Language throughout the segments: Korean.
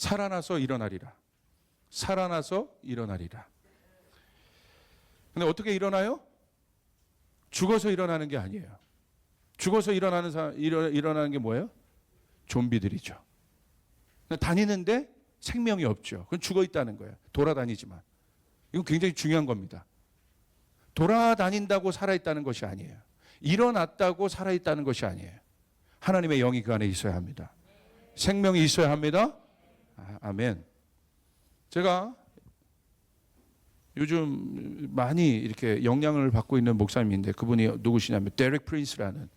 살아나서 일어나리라. 살아나서 일어나리라. 근데 어떻게 일어나요? 죽어서 일어나는 게 아니에요. 죽어서 일어나는 게 뭐예요? 좀비들이죠. 다니는데 생명이 없죠. 그건 죽어 있다는 거예요. 돌아다니지만. 이건 굉장히 중요한 겁니다. 돌아다닌다고 살아있다는 것이 아니에요. 일어났다고 살아있다는 것이 아니에요. 하나님의 영이 그 안에 있어야 합니다. 생명이 있어야 합니다. 아멘. 제가 요즘 많이 이렇게 영향을 받고 있는 목사님인데, 그분이 누구시냐면 데렉 프린스라는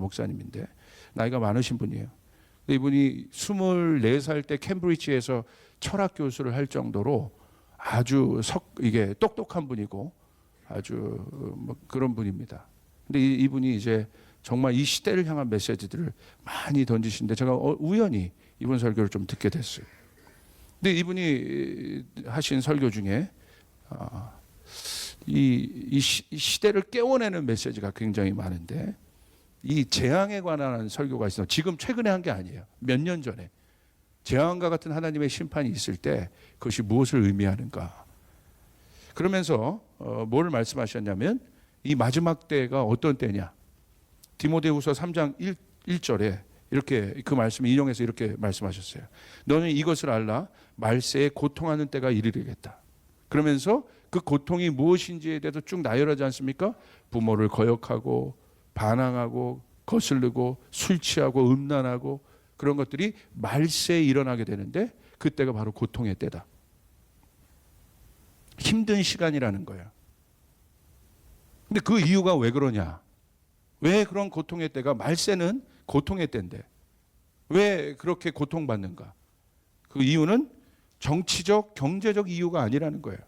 목사님인데, 나이가 많으신 분이에요. 이분이 24살 때 캠브리지에서 철학 교수를 할 정도로 아주 이게 똑똑한 분이고 아주 그런 분입니다. 근데 이분이 이제 정말 이 시대를 향한 메시지들을 많이 던지시는데, 제가 우연히 이분 설교를 좀 듣게 됐어요. 근데 이분이 하신 설교 중에 이 시대를 깨워내는 메시지가 굉장히 많은데, 이 재앙에 관한 설교가 있어요. 지금 최근에 한 게 아니에요. 몇 년 전에. 재앙과 같은 하나님의 심판이 있을 때 그것이 무엇을 의미하는가. 그러면서 뭘 말씀하셨냐면, 이 마지막 때가 어떤 때냐. 디모데후서 3장 1절에 이렇게 그 말씀을 인용해서 이렇게 말씀하셨어요. 너는 이것을 알라. 말세에 고통하는 때가 이르리겠다. 그러면서 그 고통이 무엇인지에 대해서 쭉 나열하지 않습니까? 부모를 거역하고 반항하고 거슬르고 술 취하고 음란하고 그런 것들이 말세에 일어나게 되는데, 그때가 바로 고통의 때다. 힘든 시간이라는 거예요. 근데 그 이유가 왜 그러냐? 왜 그런 고통의 때가, 말세는 고통의 때인데 왜 그렇게 고통받는가? 그 이유는 정치적, 경제적 이유가 아니라는 거예요.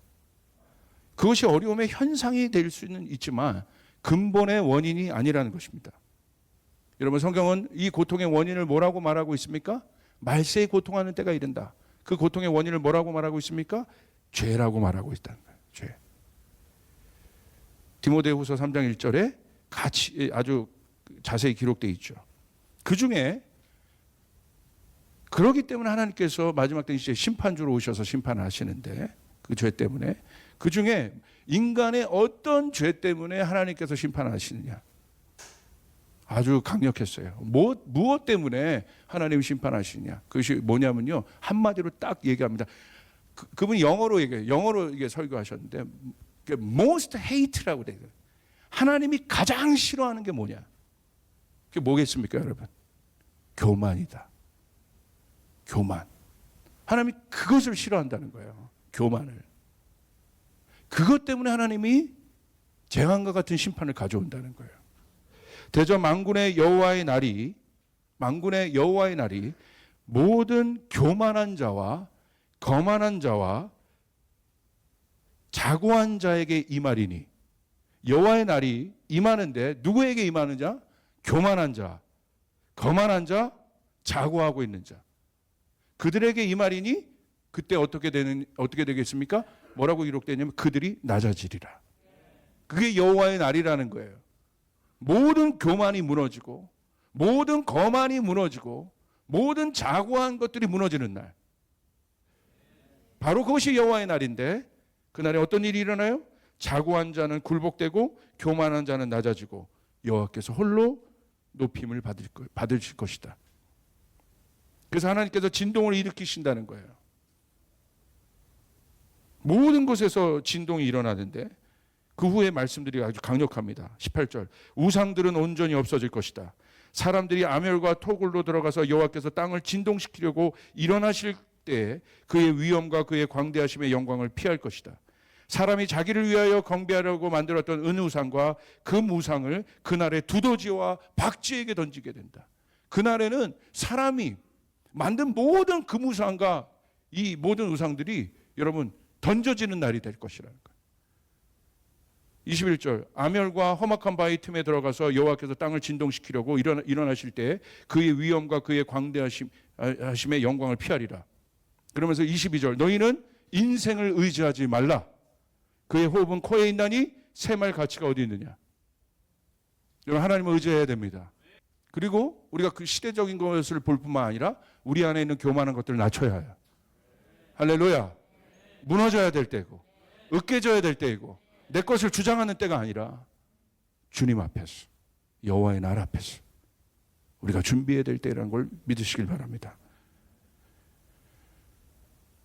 그것이 어려움의 현상이 될 수는 있지만 근본의 원인이 아니라는 것입니다. 여러분, 성경은 이 고통의 원인을 뭐라고 말하고 있습니까? 말세에 고통하는 때가 이른다. 그 고통의 원인을 뭐라고 말하고 있습니까? 죄라고 말하고 있다는 거예요. 죄. 디모데후서 3장 1절에 같이 아주 자세히 기록되어 있죠. 그 중에 그러기 때문에 하나님께서 마지막 때 이제 심판주로 오셔서 심판을 하시는데, 그 죄 때문에, 그 중에 인간의 어떤 죄 때문에 하나님께서 심판을 하시느냐, 아주 강력했어요. 무엇 때문에 하나님이 심판하시느냐. 그것이 뭐냐면요, 한마디로 딱 얘기합니다. 그분이 영어로 얘기해요. 영어로 이게 설교하셨는데, most hate라고 돼요. 하나님이 가장 싫어하는 게 뭐냐? 그게 뭐겠습니까, 여러분? 교만이다. 교만. 하나님이 그것을 싫어한다는 거예요. 교만을. 그것 때문에 하나님이 재앙과 같은 심판을 가져온다는 거예요. 대저 만군의 여호와의 날이 모든 교만한 자와 거만한 자와 자고한 자에게 임하리니. 여호와의 날이 임하는데 누구에게 임하느냐? 교만한 자, 거만한 자, 자고하고 있는 자. 그들에게 임하리니 그때 어떻게 되겠습니까? 뭐라고 기록되냐면 그들이 낮아지리라. 그게 여호와의 날이라는 거예요. 모든 교만이 무너지고 모든 거만이 무너지고 모든 자고한 것들이 무너지는 날. 바로 그것이 여호와의 날인데, 그날에 어떤 일이 일어나요? 자고한 자는 굴복되고 교만한 자는 낮아지고 여호와께서 홀로 높임을 받으실 것이다. 그래서 하나님께서 진동을 일으키신다는 거예요. 모든 곳에서 진동이 일어나는데, 그 후에 말씀들이 아주 강력합니다. 18절. 우상들은 온전히 없어질 것이다. 사람들이 아멸과 토굴로 들어가서 여호와께서 땅을 진동시키려고 일어나실 때 그의 위엄과 그의 광대하심의 영광을 피할 것이다. 사람이 자기를 위하여 경배하려고 만들었던 은우상과 금우상을 그날에 두더지와 박쥐에게 던지게 된다. 그날에는 사람이 만든 모든 금우상과 이 모든 우상들이 여러분 던져지는 날이 될 것이라는 거예요. 21절. 아멸과 험악한 바위 틈에 들어가서 여호와께서 땅을 진동시키려고 일어나실 때 그의 위엄과 그의 광대하심의 영광을 피하리라. 그러면서 22절. 너희는 인생을 의지하지 말라. 그의 호흡은 코에 있나니 새말 가치가 어디 있느냐. 여러분, 하나님을 의지해야 됩니다. 그리고 우리가 그 시대적인 것을 볼 뿐만 아니라 우리 안에 있는 교만한 것들을 낮춰야 해요. 할렐루야. 무너져야 될 때고 으깨져야 될 때이고 내 것을 주장하는 때가 아니라 주님 앞에서 여호와의 날 앞에서 우리가 준비해야 될 때라는 걸 믿으시길 바랍니다.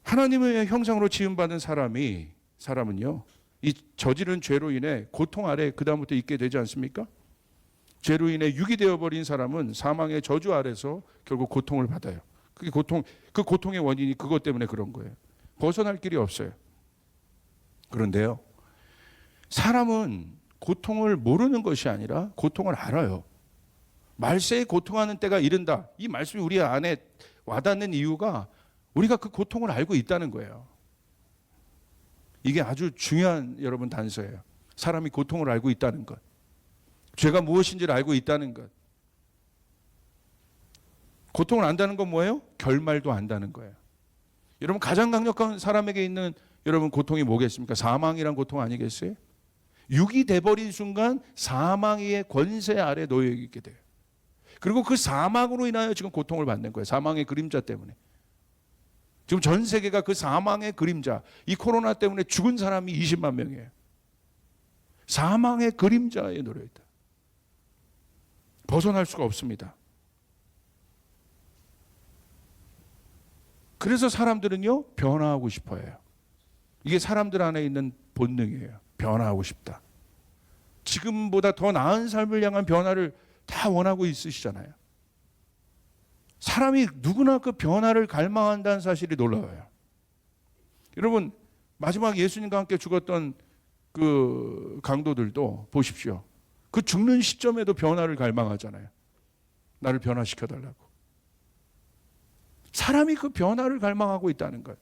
하나님의 형상으로 지음받은 사람은요, 이 저지른 죄로 인해 고통 아래 그다음부터 있게 되지 않습니까? 죄로 인해 육이 되어버린 사람은 사망의 저주 아래서 결국 고통을 받아요. 그 고통의 원인이 그것 때문에 그런 거예요. 벗어날 길이 없어요. 그런데요, 사람은 고통을 모르는 것이 아니라 고통을 알아요. 말세에 고통하는 때가 이른다. 이 말씀이 우리 안에 와닿는 이유가 우리가 그 고통을 알고 있다는 거예요. 이게 아주 중요한 여러분 단서예요. 사람이 고통을 알고 있다는 것. 죄가 무엇인지를 알고 있다는 것. 고통을 안다는 건 뭐예요? 결말도 안다는 거예요. 여러분 가장 강력한 사람에게 있는 여러분 고통이 뭐겠습니까? 사망이란 고통 아니겠어요? 육이 돼버린 순간 사망의 권세 아래 놓여 있게 돼요. 그리고 그 사망으로 인하여 지금 고통을 받는 거예요. 사망의 그림자 때문에. 지금 전 세계가 그 사망의 그림자, 이 코로나 때문에 죽은 사람이 20만 명이에요. 사망의 그림자에 놓여 있다. 벗어날 수가 없습니다. 그래서 사람들은요, 변화하고 싶어 해요. 이게 사람들 안에 있는 본능이에요. 변화하고 싶다. 지금보다 더 나은 삶을 향한 변화를 다 원하고 있으시잖아요. 사람이 누구나 그 변화를 갈망한다는 사실이 놀라워요. 여러분, 마지막 예수님과 함께 죽었던 그 강도들도 보십시오. 그 죽는 시점에도 변화를 갈망하잖아요. 나를 변화시켜달라고. 사람이 그 변화를 갈망하고 있다는 것.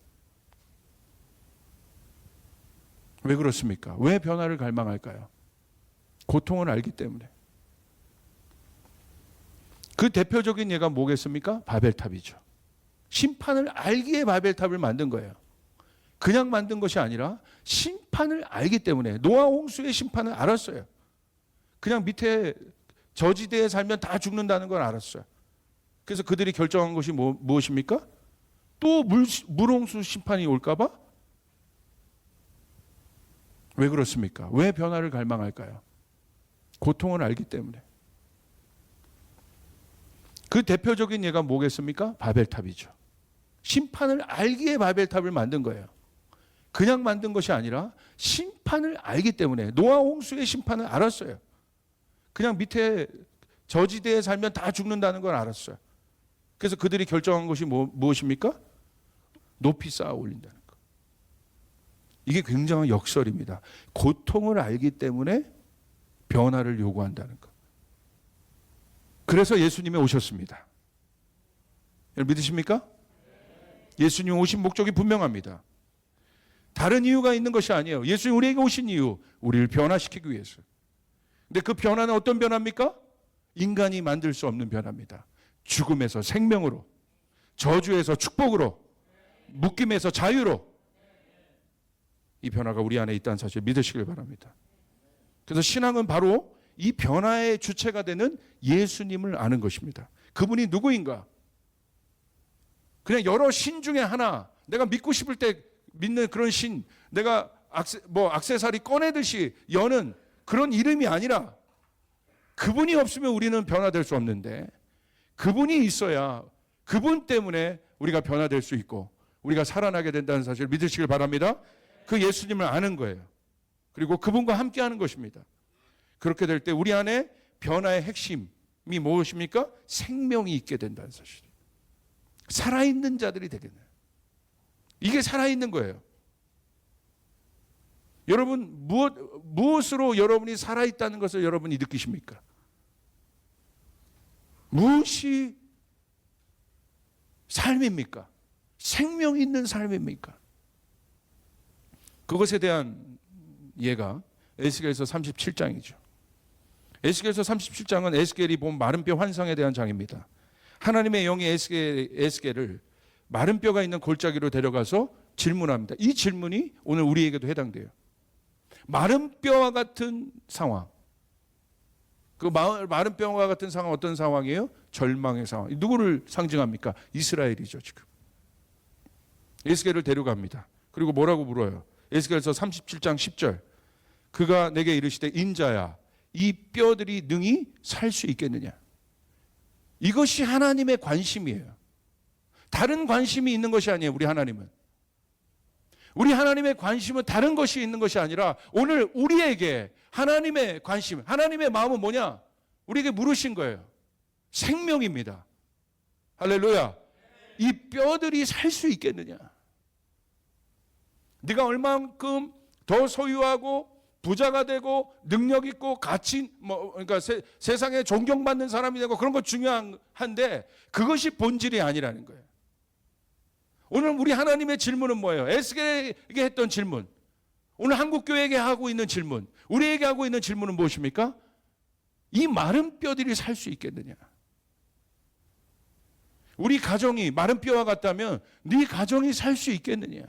왜 그렇습니까? 왜 변화를 갈망할까요? 고통을 알기 때문에. 그 대표적인 예가 뭐겠습니까? 바벨탑이죠. 심판을 알기에 바벨탑을 만든 거예요. 그냥 만든 것이 아니라 심판을 알기 때문에. 노아 홍수의 심판을 알았어요. 그냥 밑에 저지대에 살면 다 죽는다는 걸 알았어요. 그래서 그들이 결정한 것이 무엇입니까? 또 물홍수 심판이 올까 봐? 왜 그렇습니까? 왜 변화를 갈망할까요? 고통을 알기 때문에. 그 대표적인 예가 뭐겠습니까? 바벨탑이죠. 심판을 알기에 바벨탑을 만든 거예요. 그냥 만든 것이 아니라 심판을 알기 때문에. 노아 홍수의 심판을 알았어요. 그냥 밑에 저지대에 살면 다 죽는다는 걸 알았어요. 그래서 그들이 결정한 것이 무엇입니까? 높이 쌓아 올린다는 것. 이게 굉장한 역설입니다. 고통을 알기 때문에 변화를 요구한다는 것. 그래서 예수님이 오셨습니다. 여러분 믿으십니까? 예수님 오신 목적이 분명합니다. 다른 이유가 있는 것이 아니에요. 예수님 우리에게 오신 이유, 우리를 변화시키기 위해서. 근데 그 변화는 어떤 변화입니까? 인간이 만들 수 없는 변화입니다. 죽음에서 생명으로, 저주에서 축복으로, 묶임에서 자유로. 이 변화가 우리 안에 있다는 사실 믿으시길 바랍니다. 그래서 신앙은 바로 이 변화의 주체가 되는 예수님을 아는 것입니다. 그분이 누구인가? 그냥 여러 신 중에 하나, 내가 믿고 싶을 때 믿는 그런 신, 내가 액세서리 꺼내듯이 여는 그런 이름이 아니라, 그분이 없으면 우리는 변화될 수 없는데 그분이 있어야 그분 때문에 우리가 변화될 수 있고 우리가 살아나게 된다는 사실을 믿으시길 바랍니다. 그 예수님을 아는 거예요. 그리고 그분과 함께하는 것입니다. 그렇게 될 때 우리 안에 변화의 핵심이 무엇입니까? 생명이 있게 된다는 사실. 살아있는 자들이 되겠네요. 이게 살아있는 거예요. 여러분 무엇으로 여러분이 살아있다는 것을 여러분이 느끼십니까? 무엇이 삶입니까? 생명 있는 삶입니까? 그것에 대한 예가 에스겔서 37장이죠. 에스겔서 37장은 에스겔이 본 마른 뼈 환상에 대한 장입니다. 하나님의 영이 에스겔을 마른 뼈가 있는 골짜기로 데려가서 질문합니다. 이 질문이 오늘 우리에게도 해당돼요. 마른 뼈와 같은 상황. 그 마른 뼈와 같은 상황 어떤 상황이에요? 절망의 상황. 누구를 상징합니까? 이스라엘이죠 지금. 에스겔을 데려갑니다. 그리고 뭐라고 물어요? 에스겔서 37장 10절. 그가 내게 이르시되 인자야 이 뼈들이 능히 살 수 있겠느냐. 이것이 하나님의 관심이에요. 다른 관심이 있는 것이 아니에요. 우리 하나님은. 우리 하나님의 관심은 다른 것이 있는 것이 아니라 오늘 우리에게 하나님의 관심, 하나님의 마음은 뭐냐? 우리에게 물으신 거예요. 생명입니다. 할렐루야. 이 뼈들이 살 수 있겠느냐? 네가 얼만큼 더 소유하고 부자가 되고 능력 있고 가치 그러니까 세상에 존경받는 사람이 되고 그런 거 중요한데 그것이 본질이 아니라는 거예요. 오늘 우리 하나님의 질문은 뭐예요? 에스겔에게 했던 질문, 오늘 한국교회에게 하고 있는 질문, 우리에게 하고 있는 질문은 무엇입니까? 이 마른 뼈들이 살 수 있겠느냐? 우리 가정이 마른 뼈와 같다면 네 가정이 살 수 있겠느냐?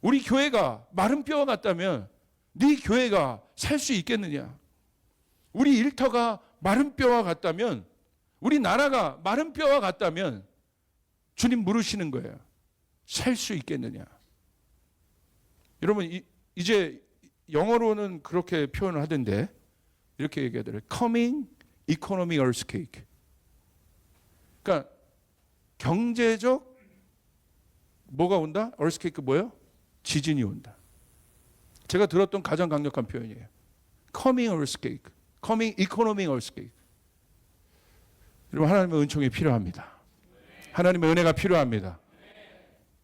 우리 교회가 마른 뼈와 같다면 네 교회가 살 수 있겠느냐? 우리 일터가 마른 뼈와 같다면, 우리 나라가 마른 뼈와 같다면 주님 물으시는 거예요. 살 수 있겠느냐? 여러분 이제 영어로는 그렇게 표현을 하던데 이렇게 얘기하더래요. Coming economic earthquake. 그러니까 경제적 뭐가 온다? earthquake 뭐예요? 지진이 온다. 제가 들었던 가장 강력한 표현이에요. Coming earthquake. Coming economic earthquake. 여러분 하나님의 은총이 필요합니다. 하나님의 은혜가 필요합니다.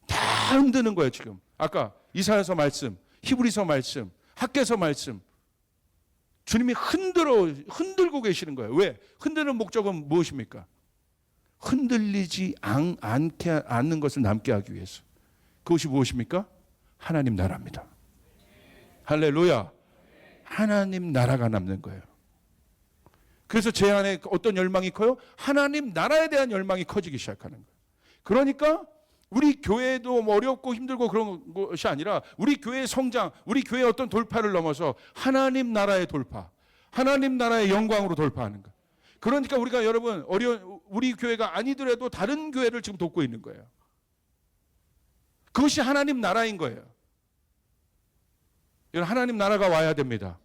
다 흔드는 거예요 지금. 아까 이사야서 말씀, 히브리서 말씀, 학개서 말씀. 주님이 흔들고 계시는 거예요. 왜? 흔드는 목적은 무엇입니까? 흔들리지 않는 것을 남게 하기 위해서. 그것이 무엇입니까? 하나님 나라입니다. 할렐루야. 하나님 나라가 남는 거예요. 그래서 제 안에 어떤 열망이 커요? 하나님 나라에 대한 열망이 커지기 시작하는 거예요. 그러니까 우리 교회도 어렵고 힘들고 그런 것이 아니라 우리 교회의 성장, 우리 교회의 어떤 돌파를 넘어서 하나님 나라의 돌파, 하나님 나라의 영광으로 돌파하는 거예요. 그러니까 우리가 여러분 우리 교회가 아니더라도 다른 교회를 지금 돕고 있는 거예요. 그것이 하나님 나라인 거예요. 여러분 하나님 나라가 와야 됩니다.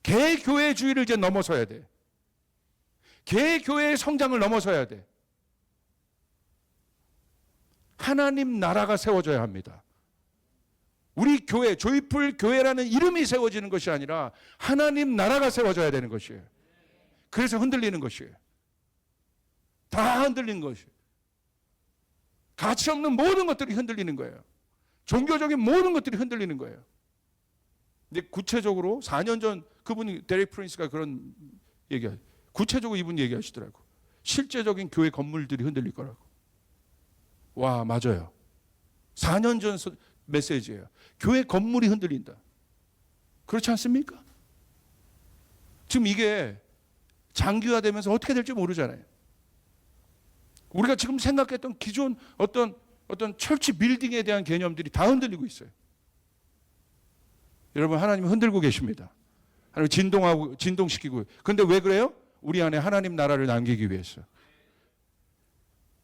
개교회주의를 이제 넘어서야 돼. 개교회의 성장을 넘어서야 돼. 하나님 나라가 세워져야 합니다. 우리 교회, 조이풀 교회라는 이름이 세워지는 것이 아니라 하나님 나라가 세워져야 되는 것이에요. 그래서 흔들리는 것이에요. 다 흔들리는 것이에요. 가치 없는 모든 것들이 흔들리는 거예요. 종교적인 모든 것들이 흔들리는 거예요. 근데 구체적으로 4년 전 그분이 데릭 프린스가 그런 얘기하죠. 구체적으로 이분 얘기하시더라고. 실제적인 교회 건물들이 흔들릴 거라고. 와, 맞아요. 4년 전 메시지예요. 교회 건물이 흔들린다. 그렇지 않습니까? 지금 이게 장기화되면서 어떻게 될지 모르잖아요. 우리가 지금 생각했던 기존 어떤 철치 빌딩에 대한 개념들이 다 흔들리고 있어요. 여러분 하나님 흔들고 계십니다. 하나님 진동시키고. 그런데 왜 그래요? 우리 안에 하나님 나라를 남기기 위해서.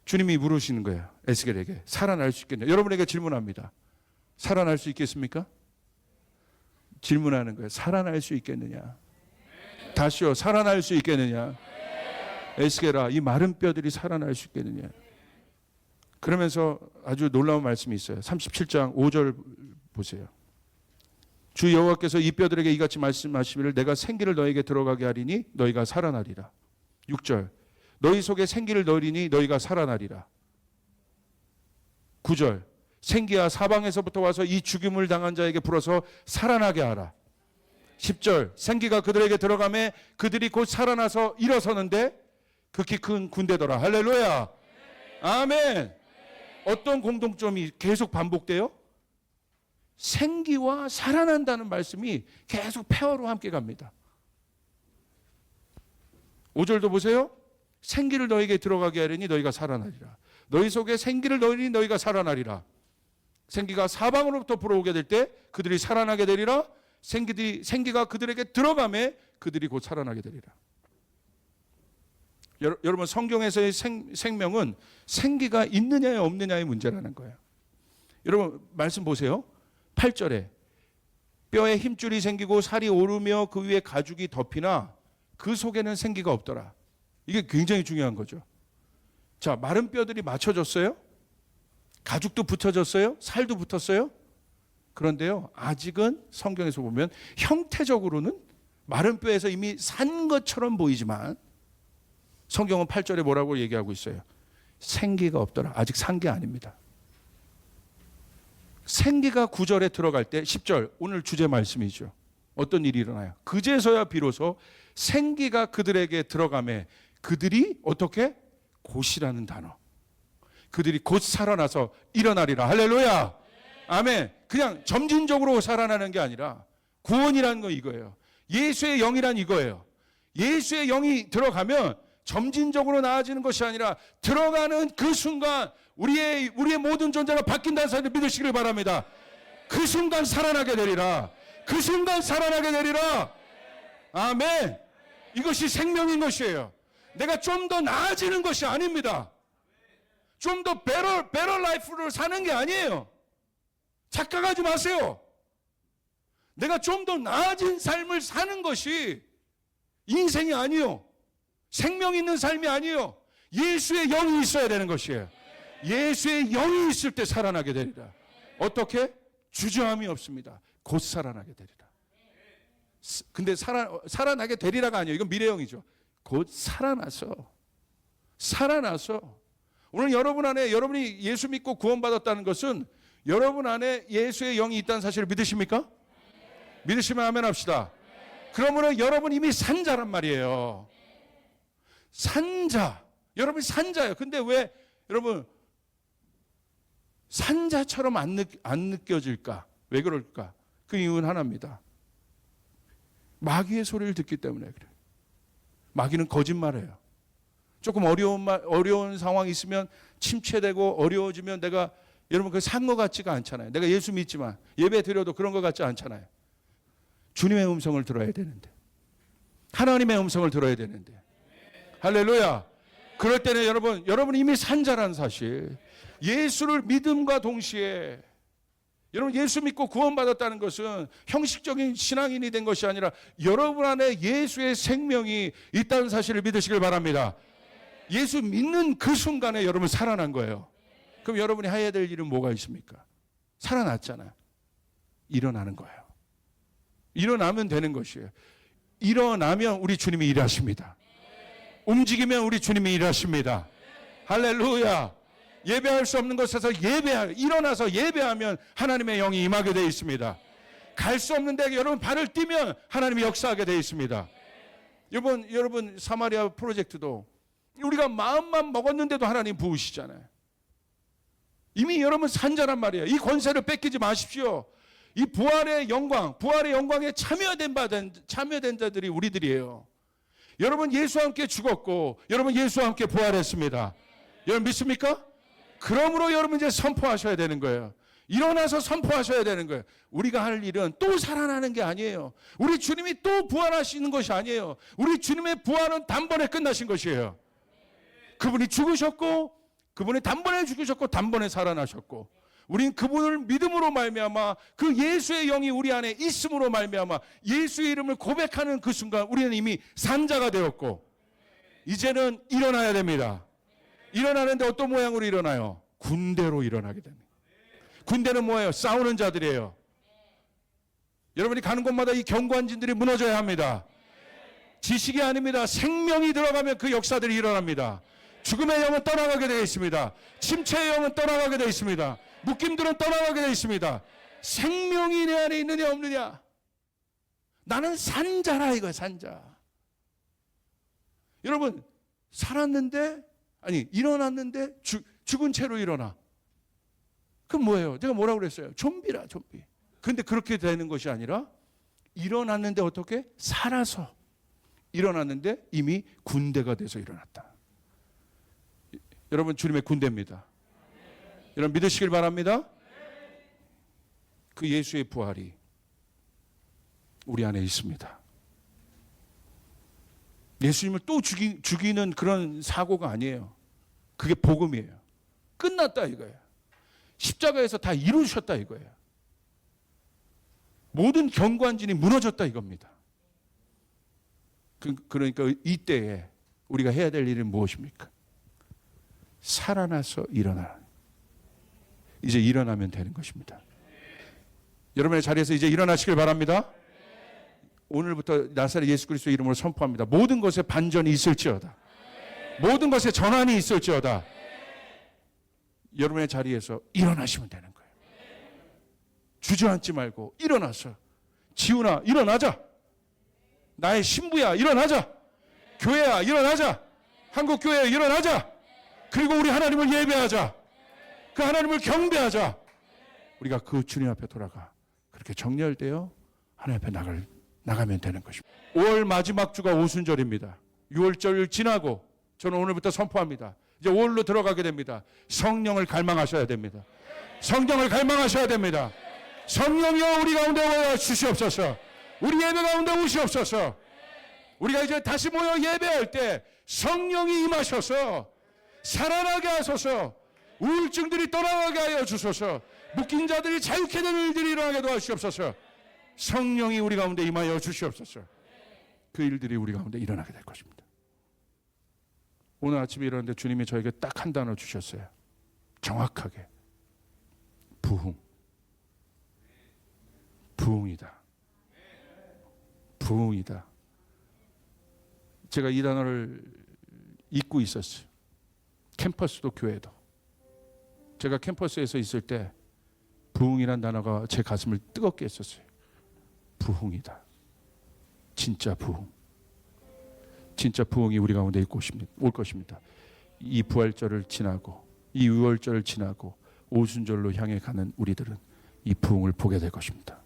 주님이 물으시는 거예요. 에스겔에게 살아날 수 있겠냐? 여러분에게 질문합니다. 살아날 수 있겠습니까? 질문하는 거예요. 살아날 수 있겠느냐? 다시요. 살아날 수 있겠느냐? 에스겔아, 이 마른 뼈들이 살아날 수 있겠느냐? 그러면서 아주 놀라운 말씀이 있어요. 37장 5절 보세요. 주 여호와께서 이 뼈들에게 이같이 말씀하시기를 내가 생기를 너에게 들어가게 하리니 너희가 살아나리라. 6절 너희 속에 생기를 넣으리니 너희가 살아나리라. 9절 생기야 사방에서부터 와서 이 죽임을 당한 자에게 불어서 살아나게 하라. 10절 생기가 그들에게 들어가매 그들이 곧 살아나서 일어서는데 극히 큰 군대더라. 할렐루야. 아멘. 어떤 공통점이 계속 반복돼요? 생기와 살아난다는 말씀이 계속 페어로 함께 갑니다. 5절도 보세요. 생기를 너에게 들어가게 하려니 너희가 살아나리라. 너희 속에 생기를 넣으니 너희가 살아나리라. 생기가 사방으로부터 불어오게 될 때 그들이 살아나게 되리라. 생기가 그들에게 들어가매 그들이 곧 살아나게 되리라. 여러분, 성경에서의 생명은 생기가 있느냐에 없느냐의 문제라는 거예요. 여러분, 말씀 보세요. 8절에 뼈에 힘줄이 생기고 살이 오르며 그 위에 가죽이 덮이나 그 속에는 생기가 없더라. 이게 굉장히 중요한 거죠. 자, 마른 뼈들이 맞춰졌어요? 가죽도 붙어졌어요? 살도 붙었어요? 그런데요, 아직은 성경에서 보면 형태적으로는 마른 뼈에서 이미 산 것처럼 보이지만 성경은 8절에 뭐라고 얘기하고 있어요? 생기가 없더라. 아직 산 게 아닙니다. 생기가 9절에 들어갈 때 10절, 오늘 주제 말씀이죠. 어떤 일이 일어나요? 그제서야 비로소 생기가 그들에게 들어가매 그들이 어떻게? 곧이라는 단어. 그들이 곧 살아나서 일어나리라. 할렐루야. 아멘. 그냥 점진적으로 살아나는 게 아니라 구원이라는 거 이거예요. 예수의 영이란 이거예요. 예수의 영이 들어가면 점진적으로 나아지는 것이 아니라 들어가는 그 순간 우리의 모든 존재가 바뀐다는 사실을 믿으시길 바랍니다. 그 순간 살아나게 되리라. 그 순간 살아나게 되리라. 아멘. 이것이 생명인 것이에요. 내가 좀 더 나아지는 것이 아닙니다. 좀 더 better life를 사는 게 아니에요. 착각하지 마세요. 내가 좀 더 나아진 삶을 사는 것이 인생이 아니요. 생명 있는 삶이 아니요. 예수의 영이 있어야 되는 것이에요. 예수의 영이 있을 때 살아나게 되리라. 어떻게? 주저함이 없습니다. 곧 살아나게 되리라. 근데 살아나게 되리라가 아니에요. 이건 미래형이죠. 곧 살아나서 오늘 여러분 안에 여러분이 예수 믿고 구원받았다는 것은 여러분 안에 예수의 영이 있다는 사실을 믿으십니까? 믿으시면 아멘 합시다. 그러므로 여러분 이미 산자란 말이에요. 산자. 여러분이 산자예요. 근데 왜 여러분 산자처럼 안 느껴질까? 왜 그럴까? 그 이유는 하나입니다. 마귀의 소리를 듣기 때문에 그래요. 마귀는 거짓말해요. 조금 어려운 상황이 있으면 침체되고 어려워지면 내가 여러분 그 산 것 같지가 않잖아요. 내가 예수 믿지만 예배 드려도 그런 것 같지 않잖아요. 주님의 음성을 들어야 되는데, 하나님의 음성을 들어야 되는데, 할렐루야. 그럴 때는 여러분 이미 산자라는 사실, 예수를 믿음과 동시에 여러분 예수 믿고 구원받았다는 것은 형식적인 신앙인이 된 것이 아니라 여러분 안에 예수의 생명이 있다는 사실을 믿으시길 바랍니다. 예수 믿는 그 순간에 여러분 살아난 거예요. 그럼 여러분이 해야 될 일은 뭐가 있습니까? 살아났잖아요. 일어나는 거예요. 일어나면 되는 것이에요. 일어나면 우리 주님이 일하십니다. 움직이면 우리 주님이 일하십니다. 할렐루야. 예배할 수 없는 곳에서 일어나서 예배하면 하나님의 영이 임하게 되어 있습니다. 갈 수 없는 데 여러분 발을 띄면 하나님이 역사하게 되어 있습니다. 여러분 사마리아 프로젝트도 우리가 마음만 먹었는데도 하나님 부으시잖아요. 이미 여러분 산자란 말이에요. 이 권세를 뺏기지 마십시오. 이 부활의 영광에 참여된 자들이 우리들이에요. 여러분 예수와 함께 죽었고 여러분 예수와 함께 부활했습니다. 여러분 믿습니까? 그러므로 여러분 이제 선포하셔야 되는 거예요. 일어나서 선포하셔야 되는 거예요. 우리가 할 일은 또 살아나는 게 아니에요. 우리 주님이 또 부활하시는 것이 아니에요. 우리 주님의 부활은 단번에 끝나신 것이에요. 그분이 죽으셨고 그분이 단번에 죽으셨고 단번에 살아나셨고 우린 그분을 믿음으로 말미암아 그 예수의 영이 우리 안에 있음으로 말미암아 예수의 이름을 고백하는 그 순간 우리는 이미 산자가 되었고 이제는 일어나야 됩니다. 일어나는데 어떤 모양으로 일어나요? 군대로 일어나게 됩니다. 군대는 뭐예요? 싸우는 자들이에요. 여러분이 가는 곳마다 이 경관진들이 무너져야 합니다. 지식이 아닙니다. 생명이 들어가면 그 역사들이 일어납니다. 죽음의 영은 떠나가게 되어 있습니다. 침체의 영은 떠나가게 되어 있습니다. 묶임들은 떠나가게 되어 있습니다. 생명이 내 안에 있느냐 없느냐. 나는 산자라 이거야. 산자. 여러분 일어났는데 죽은 채로 일어나. 그럼 뭐예요? 제가 뭐라고 그랬어요? 좀비라 좀비. 근데 그렇게 되는 것이 아니라 일어났는데 어떻게? 살아서 일어났는데 이미 군대가 돼서 일어났다. 여러분 주님의 군대입니다. 여러분 믿으시길 바랍니다. 그 예수의 부활이 우리 안에 있습니다. 예수님을 또 죽이는 그런 사고가 아니에요. 그게 복음이에요. 끝났다 이거예요. 십자가에서 다 이루셨다 이거예요. 모든 경관진이 무너졌다 이겁니다. 그러니까 이때에 우리가 해야 될 일은 무엇입니까? 살아나서 일어나. 이제 일어나면 되는 것입니다. 여러분의 자리에서 이제 일어나시길 바랍니다. 오늘부터 나사렛 예수 그리스도의 이름으로 선포합니다. 모든 것에 반전이 있을지어다. 모든 것에 전환이 있을지어다. 여러분의 자리에서 일어나시면 되는 거예요. 주저앉지 말고 일어나서, 지훈아 일어나자. 나의 신부야 일어나자. 교회야 일어나자. 한국교회야 일어나자. 그리고 우리 하나님을 예배하자. 그 하나님을 경배하자. 우리가 그 주님 앞에 돌아가 그렇게 정렬되어 하나님 앞에 나가면 되는 것입니다. 5월 마지막 주가 오순절입니다. 6월절 지나고 저는 오늘부터 선포합니다. 이제 5월로 들어가게 됩니다. 성령을 갈망하셔야 됩니다. 성령을 갈망하셔야 됩니다. 성령이여 우리 가운데 오여 주시옵소서. 우리 예배 가운데 오시옵소서. 우리가 이제 다시 모여 예배할 때 성령이 임하셔서 살아나게 하소서. 우울증들이 떠나가게 하여 주소서. 묶인 자들이 자유케 되는 일들이 일어나게 도와주시옵소서. 성령이 우리 가운데 임하여 주시옵소서. 그 일들이 우리 가운데 일어나게 될 것입니다. 오늘 아침에 일어났는데 주님이 저에게 딱 한 단어 주셨어요. 정확하게. 부흥. 부흥이다. 부흥이다. 제가 이 단어를 잊고 있었어요. 캠퍼스도 교회도. 제가 캠퍼스에서 있을 때 부흥이란 단어가 제 가슴을 뜨겁게 했었어요. 부흥이다. 진짜 부흥. 진짜 부흥이 우리 가운데 올 것입니다. 이 부활절을 지나고 이 6월절을 지나고 오순절로 향해 가는 우리들은 이 부흥을 보게 될 것입니다.